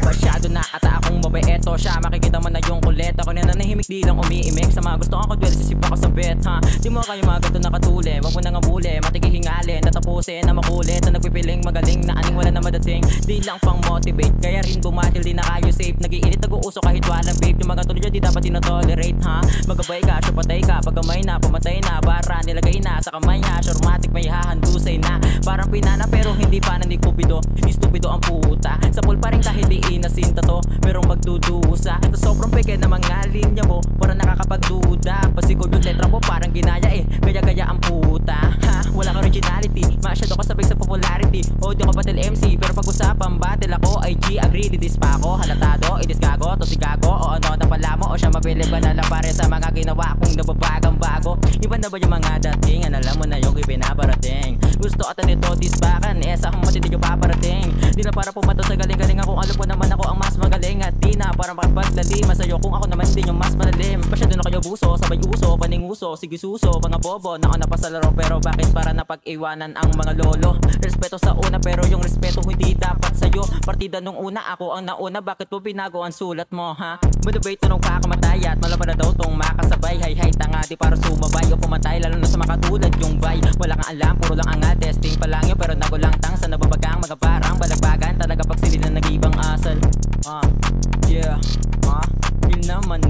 Masyado na ata akong mabaeto siya. Makikita mo na yung kulit. Ako na nanahimik di lang umiimik. Sa mga gusto kong duel, sisip ako sa bet ha. Di mo kayo mga ganito nakatuli. Wag mo nang abuli, matigihingalin. Natapusin na makulit. Na nagpipiling magaling na aning wala na madating. Di lang pang motivate, kaya rin bumatil. Di na kayo safe, nag-iinit nag-uuso kahit walang vape. Yung mga tulad dyan di dapat tinotolerate ha. Magabay ka, sure patay ka. Pagkamay na, pumatay na. Bara nilagay na sa kamay niya. Sure matik may hahandusay na. Parang pinana pero hindi pa nang kupido. Istupido ang puta. Sa pool pa rin kahit di inasinta to, merong magdudusa. Sa sobrang peke na mga linya mo, parang nakakapagduda. Pasikod yung letra mo parang ginaya gaya-gaya ang puta ha. Wala kang originality, masyado ka sabay sa popularity. Audio ka batil MC, pero pag-usapan battle ako IG, agree, didis pa ako. Halatado, idis gago, to si gago. O ano na pala mo, o siya mabili ba na lang pare sa mga ginawa kong nababagang bago. Iba na ba yung mga dating, alam mo na yung ipinaparating. Gusto ata nito disbakan, sa akong matindi yung paparating. Di na para pumato sa galing-galing ako, alam ko naman ako ang mas magaling. At di na para makapaglalim sa'yo kung ako naman din yung mas malalim. Masyado na kayo buso, sabay uso, paninguso, sige suso, mga bobo na ako napasalaro. Pero bakit para napag-iwanan ang mga lolo? Respeto sa una pero yung respeto hindi dapat sa'yo. Partida nung una ako ang nauna, bakit mo binago ang sulat mo ha? Motivate nung kakamatay at malaman na daw tong makasabay. Hay tanga di para sumabay o pumatay, lalo na sa makatulad yung bay. Wala kang alam, puro lang angal, testing pa lang yun pero nagulang tang sa nababagang mga parang balagbagan. Talaga pag sili na nag-ibang asal yeah, yun naman